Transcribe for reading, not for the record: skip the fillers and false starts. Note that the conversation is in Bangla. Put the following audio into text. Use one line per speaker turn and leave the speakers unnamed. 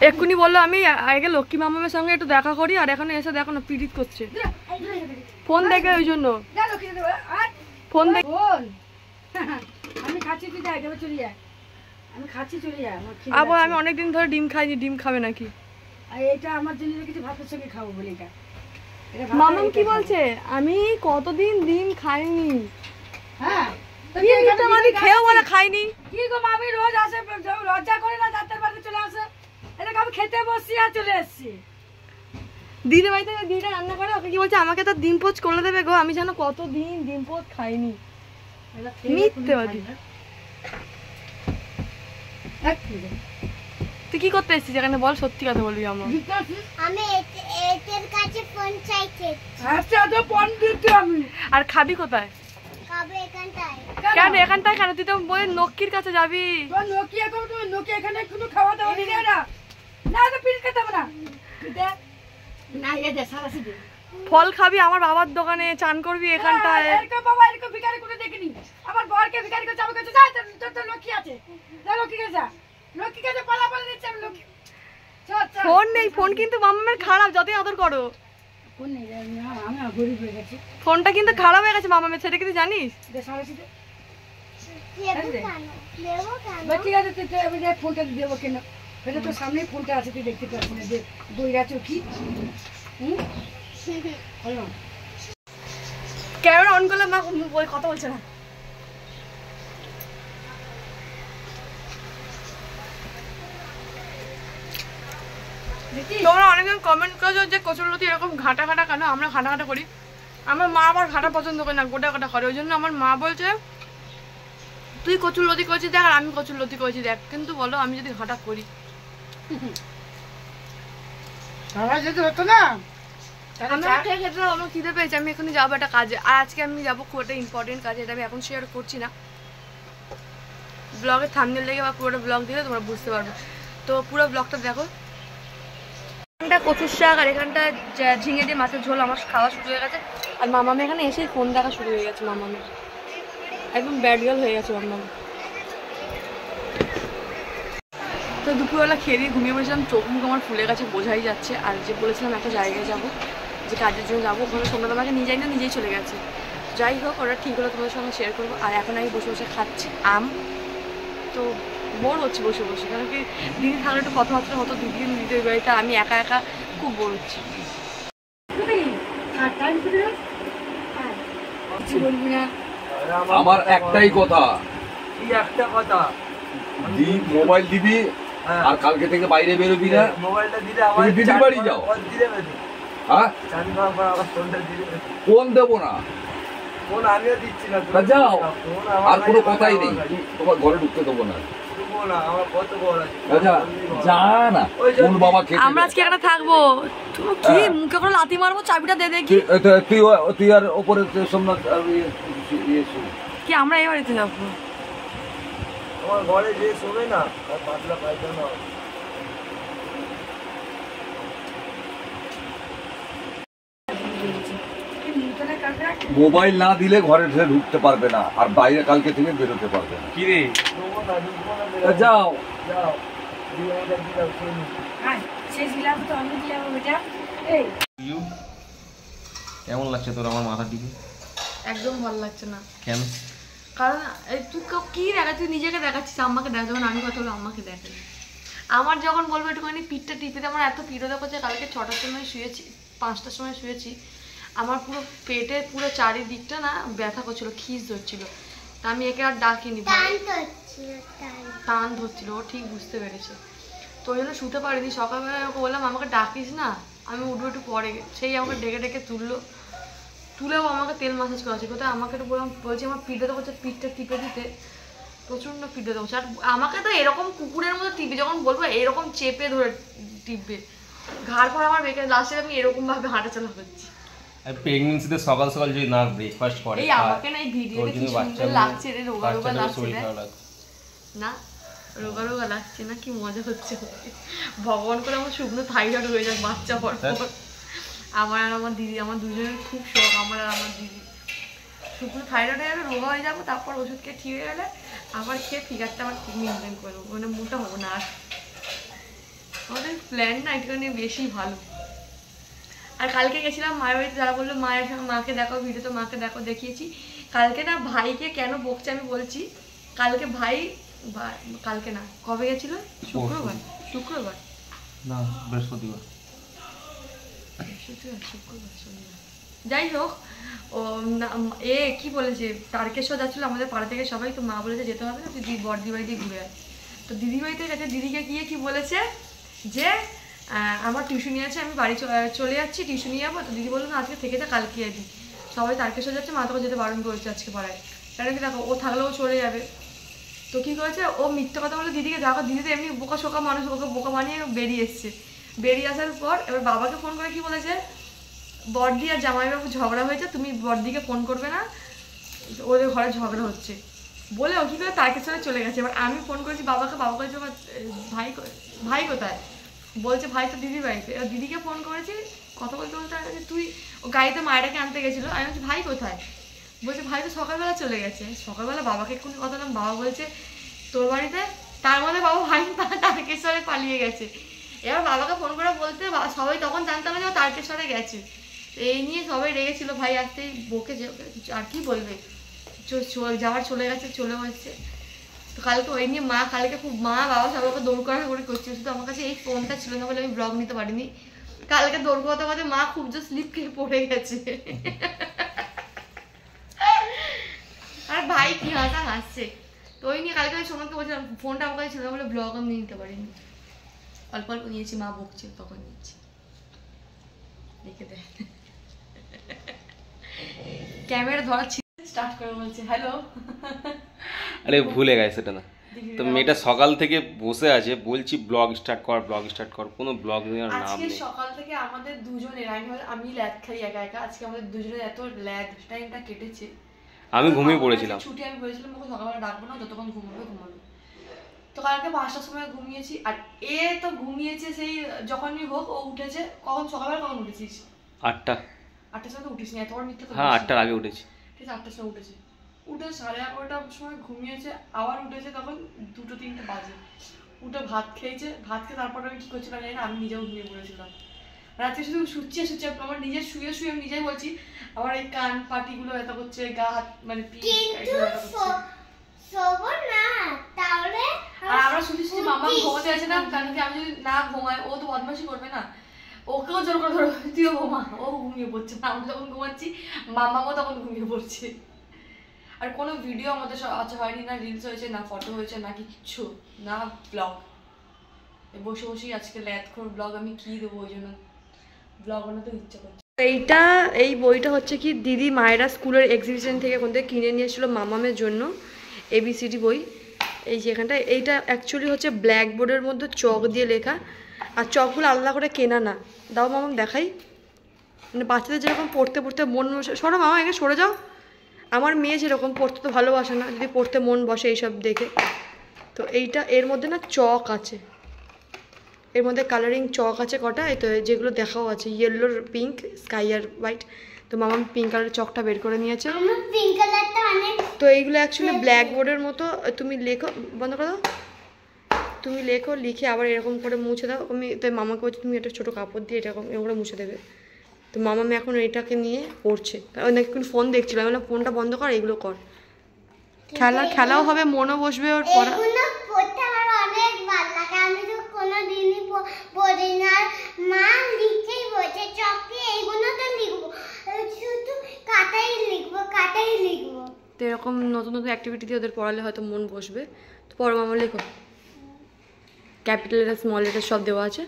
এক্ষুনি বললো আমি আগে লক্ষ্মী মামামের সঙ্গে একটু দেখা করি, আর এখানে এসে দেখো না পিরিত করছে ফোন দেখে, ওই জন্য ফোন দেখে।
আমি খাচ্ছি, তুই যাই দেবে, চলে যায়, আমি খাচ্ছি, চলে যায়।
আবার আমি অনেকদিন ধরে ডিম খাইনি, ডিম খাবে নাকি?
এটা আমার জন্য কিছু ভাতের সঙ্গে খাবো বলে। এটা
মামাম কি বলছে, আমি কতদিন ডিম খাইনি।
হ্যাঁ
খেয়েও বলে খাইনি।
কি গো মামি রোজ আসে, লজ্জা করে না ডাক্তার বাড়িতে চলে আসে? এটাকে আমি খেতে বসছি আর চলে এসছি।
দিদি বাড়িতে দিদিটা রান্না করে, ওকে কি বলছে আমাকে তো ডিম পোচ করে দেবে গো, আমি যেন কতদিন ডিম পোচ খাইনি। মিথ্যে বাদি। তুই কি করতে এসেছিস এখানে বল, সত্যি কথা বলবি। আমরা
আমি এর কাছে ফোন চাইছি।
আচ্ছা তো ফোন দিতে আমি।
আর খাবি কোথায়?
খাবে এখানটায়।
কেন এখানটায় কেন? তুই তো বলে নক্কির কাছে যাবি।
তোর নোকিয়া কো, তুমি নোকিয়া এখানে কোনো খাওয়া দাওয়া দিলে না? না তো পিল খেতে হবে না। দেখ না এ দে সারা সিদে।
ফল খাবি আমার বাবার দোকানে, চান করবি এখানটায়।
এরকম বাবা এরকম ভিখারি করে দেখিনি। আমার বরকে ভিখারি করে চাবি কাছে যা, তোর লোকি আছে। যা লোকি কাছে যা। লোকি কাছে পালা পালা দিচ্ছে আমি লোকি।
ফোন নেই, ফোন কিন্তু মামামের খারাপ, যতই আদর করো।
ফোন নেই, আমি গরিব হয়ে গেছি।
ফোনটা কিন্তু খারাপ হয়ে গেছে মামামের, সেটা কি তুই জানিস?
দে সারা সিদে।
দেবো
ঠিক আছে, তুই আমি ফোনটা দেবো কেন? এটা তো সামনেই ফোনটা আছে, তুই দেখতে পাচ্ছিস না যে বইরা চোখি।
ক্যামেরা অন করলে মা ওই কথা বলছে না। তোমরা অনেকজন কমেন্ট করেছো যে কচুরলতি এরকম ঘাটা ঘাটা কেন? আমরা ঘাটা ঘাটা করি। আমার মা আবার ঘাটা পছন্দ করে না, গোটা গোটা করে। ওই জন্য আমার মা বলছে তুই কচুরলতি করেছিস দেখ, আর আমি কচুরলতি করেছি দেখ। কিন্তু বলো আমি যদি ঘাটা করি
যেতে হতো না।
আমার খিদে পেয়েছে, আমি এখনই যাবো একটা কাজে। আর আজকে আমি যাবো খুব একটা ইম্পর্টেন্ট কাজে, এটা আমি এখন শেয়ার করছি না। ব্লগের থাম্বনেল লেগে বা পুরোটা ব্লগ দিলে তোমরা বুঝতে পারবে। তো পুরো ব্লগটা দেখো। এখানটা কচুর শাক আর এখানটা ঝিঙে দিয়ে মাছের ঝোল আমার খাওয়া শুরু হয়ে গেছে। আর মামামে এখানে এসেই ফোন দেখা শুরু হয়ে গেছে। মামামের একদম ব্যাড গার্ল হয়ে গেছে মামাম। তো দুপুরবেলা খেয়ে দিয়ে ঘুমিয়ে পড়েছিলাম, চোখ মুখ আমার ফুলে গেছে, বোঝাই যাচ্ছে। আর যে বলেছিলাম একটা জায়গায় যাবো, যে কাজের জন্য যাবো, ওখানে তোমরা আমাকে নিয়ে যাই না, নিজেই চলে গেছে। যাই হোক, ওরা ঠিক হলো, তোমাদের সঙ্গে শেয়ার করবো। আর এখন আমি বসে বসে খাচ্ছি আম। তো বোর হচ্ছে বসে বসে, কারণ কি দিদি থাকলে একটু কথাবার্তা হতো। দিদির দিদির বাড়িতে আমি একা একা খুব বোর হচ্ছি। বলবি না?
আমার একটাই কথা,
একটা কথা,
মোবাইল দিবি আর কালকে থেকে বাইরে বেরোবি না।
মোবাইলটা দিলে আমার
দিদির বাড়ি যাও। হ্যাঁ ফোন দেবো না,
ফোন আমিও দিচ্ছি না,
যাও। আর কোনো কথাই নেই, তোমার ঘরে ঢুকতে দেবো না।
আমরা আজকে এখানে থাকবো। কি মুখে করে লাথি মারবো, চাবিটা দে দেখি।
তুই আর ওপরে
কি আমরা এই বাড়িতে যাবো?
আমার ঘরে যে শোবে না, পাতলা পায়খানা।
মোবাইল না দিলে ঘরে ঢুকতে পারবে না, আর বাইরে কালকে থেকে বেরোতে পারবে না।
কি রে
যাও
যাও। কেমন লাগছে তোর আমার মাথা টিপে?
একদম ভালো লাগছে না।
কেন?
কারণ তুই কি দেখা, তুই নিজেকে দেখাচ্ছিস, আম্মাকে দেখ। যখন আমি কথা বলবো আম্মাকে দেখে, আমার যখন বলবো একটুখানি পিঠটা টিপে দে, আমার এত পিঠে দেখছে। কালকে 6টার সময় শুয়েছি, 5টার সময় শুয়েছি, আমার পুরো পেটের পুরো চারিদিকটা না ব্যথা করছিল, খিস ধরছিল। তা আমি একে আর ডাকিনি, টান ধরছিল, ও ঠিক বুঝতে পেরেছে। তো ওই জন্য শুতে পারিনি। সকালবেলা ওকে বললাম আমাকে ডাকিস না, আমি উঠবো একটু পরে। সেই আমাকে ডেকে ডেকে তুলেও আমাকে তেল মাসাজ করাচ্ছে। কোথায় আমাকে একটু বলছি আমার পিঠে তো করছে, পিঠটা টিপে দিতে প্রচণ্ড পিঠে দেবো। আর আমাকে তো এরকম কুকুরের মতো টিপে, যখন বলবো এরকম চেপে ধরে টিপবে, ঘাড় ফাড় আমার বেঁকে। লাস্টে আমি এরকম ভাবে হাঁটাচলা করছি।
প্রেগন্যান্সিতে সকাল সকাল যদি না ব্রেকফাস্ট করে,
এই আমাকে না এই ভিডিওতে কি সুন্দর লাগছে রে, রোগা রোগা লাগছে না, রোগা রোগা লাগছে না, কি মজা হচ্ছে। ভগবান করে আমার শুকনো থাইরয়েড হয়ে যাক বাচ্চা হওয়ার পর। আমার আর আমার দিদি, আমার দুজনের খুব শখ, আমার আর আমার দিদি। শুকনো থাইরয়েড হয়ে যাবে, রোগা হয়ে যাবো, তারপর ওষুধ খেয়ে ঠিক হয়ে গেলে আবার খেয়ে ফিগারটা আমার ঠিক মেনটেন করবো, মানে মোটা হবো না আর। আমাদের প্ল্যান না একটুখানি বেশি ভালো। আর কালকে গেছিলাম মায়ের বাড়িতে, যারা বললো মায়ের সঙ্গে মাকে দেখো, ভিডিও তো মাকে দেখো, দেখিয়েছি। কালকে না ভাইকে কেন বকছে আমি বলছি। কালকে ভাই কালকে না, কবে গেছিল? শুক্রবার
না, বৃহস্পতিবার।
যাই হোক, ও কি বলেছে, তারকেশ্বর যাচ্ছিল আমাদের পাড়া থেকে সবাই, তো মা বলেছে যেতে হবে না, তুই বড়দি বাড়িতে ঘুরে আয়। তো দিদি বাড়িতে গেছে, দিদিকে গিয়ে কি বলেছে যে আমার টিউশনি আছে, আমি বাড়ি চলে যাচ্ছি, টিউশনি যাবো। তো দিদি বললো না আজকে থেকে যা, কালকে যাবি। সবাই তারকেশ্বর যাচ্ছে, মা তোকে যেতে বারণ করেছে আজকে পাড়ায়, কারণ কি দেখো ও থাকলেও চলে যাবে। তো কী করেছে, ও মিথ্যে কথা বলে দিদিকে, দেখো দিদি তো এমনি বোকা শোকা মানুষ, ওকে বোকা বানিয়ে বেরিয়ে এসছে। বেরিয়ে আসার পর এবার বাবাকে ফোন করে কি বলেছে, বড়দি আর জামাইবাবু ঝগড়া হয়েছে, তুমি বড়দিকে ফোন করবে না, ওদের ঘরে ঝগড়া হচ্ছে বলে ও কী করে তারকেশ্বরে চলে গেছে। এবার আমি ফোন করেছি বাবাকে, বাবা করেছে ভাই কোথায়, বলছে ভাই তো দিদি বাড়িতে। এবার দিদিকে ফোন করেছি, কথা বলতে বলতে তুই ও গাড়িতে মায়েরাকে আনতে গেছিলো, আমি বলছি ভাই কোথায়, বলছে ভাই তো সকালবেলা চলে গেছে। সকালবেলা বাবাকে একটু কথা বললাম, বাবা বলছে তোর বাড়িতে, তার মধ্যে বাবা ভাই তারকেশ্বরে পালিয়ে গেছে। এবার বাবাকে ফোন করে বলতে সবাই তখন জানতাম না যে তারকেশ্বরে গেছে। এই নিয়ে সবাই রেগেছিল, ভাই আসতেই বকে যে আর কি বলবে, যাওয়ার চলে গেছে, চলে গেছে। তো কালকে ওই নিয়ে কালকে খুব বাবা সবাইকে দৌড় করা করে করছে, শুধু আমার কাছে এই ফোনটা ছিল না বলে আমি ব্লগ নিতে পারিনি। কালকে দৌড় করতে করতে মা খুব যে স্লিপ খেয়ে পড়ে গেছে। আর ভাই কি হাসছে। তো ওই নিয়ে কালকে সোনাকে বলছিলাম, ফোনটা আমার কাছে ছিল না বলে ব্লগ আমি নিতে পারিনি, অল্প অল্প নিয়েছি, মা বকছে তখন নিয়েছি। দেখে দেখ ক্যামেরা ধরা স্টার্ট করে বলছে হ্যালো।
আরে ভুলে গেছে সেটা না, তো মেয়েটা সকাল থেকে বসে আছে, বলছি ব্লগ স্টার্ট কর, কোনো ব্লগ নেওয়ার নাম
আজকে
নেই।
সকাল থেকে আমাদের দুজনের, আমি ল্যাদ খাই একা একা, আজকে আমাদের দুজনের এত ল্যাদ টাইমটা কেটেছে।
আমি ঘুমিয়ে পড়েছিলাম,
ছুটি আমি বলেছিলাম ওকে সকালবেলা ডাকবো না, যতক্ষণ ঘুমাবে। তো কালকে 5টার সময় ঘুমিয়েছি, আর এ তো ঘুমিয়েছে সেই যখনই হোক, ও উঠেছে কখন, সকালবেলা কখন উঠেছিস?
8টা।
8টার সময় তো উঠিস নি, এতবার মিথ্যা তো?
হ্যাঁ 8টার আগে উঠেছি।
ঠিক আছে, 8টার সময় উঠেছে, উঠে 11:30টার সময় ঘুমিয়েছে, আবার উঠেছে তখন 2-3টে বাজে, উঠে ভাত খেয়েছে, ভাত খেয়ে তারপর আমি কি করছিলাম জানি না, আমি নিজেও ঘুমিয়ে পড়েছিলাম। রাতে শুধু শুচ্ছে আমার নিজের শুয়ে আমি নিজেই বলছি আমার এই কান পাটিগুলো ব্যথা করছে, গা হাত মানে
তাহলে
আর আমরা শুধু মামা ঘুমাতে আছে না, কারণ কি আমি যদি না ঘুমাই ও তো বদমাশি করবে না, ওকেও জোর করে ধরো তুইও ঘুমা, ও ঘুমিয়ে পড়ছে না, আমরা যখন ঘুমাচ্ছি মামাও তখন ঘুমিয়ে পড়ছে। আর কোনো ভিডিও আমাদের আচ্ছা হয়নি, না রিলস হয়েছে, না ফটো হয়েছে, না কিচ্ছু না, ব্লগ বসে বসেই আজকে ল্যাদখোর ব্লগ আমি কি দেবো, ওই জন্য ব্লগ বানাতে ইচ্ছা করছে। এই বইটা হচ্ছে কি দিদি মায়েরা স্কুলের এক্সিবিশন থেকে কোন থেকে কিনে নিয়ে এসেছিলো মামামের জন্য, ABCD বই। এই যেখানটা এইটা অ্যাকচুয়ালি হচ্ছে ব্ল্যাকবোর্ডের মধ্যে চক দিয়ে লেখা, আর চকগুলো আলাদা করে কেনা না। দাও মামাম দেখাই, মানে বাচ্চাদের যেরকম পড়তে মন বসে, সরো মামা এখানে সরে যাও, আমার মেয়ে যেরকম পড়তে তো ভালোবাসে না, যদি পড়তে মন বসে এইসব দেখে। তো এইটা এর মধ্যে না চক আছে, এর মধ্যে কালারিং চক আছে কটা, এই তো যেগুলো দেখাও আছে, ইয়েলো, পিঙ্ক, স্কাই আর হোয়াইট। তো মামা পিঙ্ক কালারের চকটা বের করে নিয়েছে।
পিঙ্ক কালারটা অনেক,
তো এইগুলো অ্যাকচুয়ালি ব্ল্যাকবোর্ডের মতো, তুমি লেখো, বন্ধ করে দাও, তুমি লেখো, লিখে আবার এরকম করে মুছে দাও। আমি তো মামাকে বলছি তুমি একটা ছোটো কাপড় দিয়ে এরকম করে মুছে দেবে। তো মামা এখন এটাকে নিয়ে পড়ছে, ওই নাকি কোনো ফোন দেখছিল, আমি বললাম ফোনটা বন্ধ কর, এগুলো কর, খেলাও হবে, মনও বসবে ওর পড়া।
এগুলো পড়তে আমার অনেক ভালো লাগে, আমি তো কোনোদিনই পড়ি না, মা লিখেই বলছে চকে এইগুলো তো লিখবো, শুধু খাতায় লিখবো।
তো এরকম নতুন অ্যাক্টিভিটি দিয়ে ওদের পড়ালে হয়তো মন বসবে। তো পড়ো মামা, লেখো, ক্যাপিটাল লেটার স্মল লেটার সব দেওয়া আছে।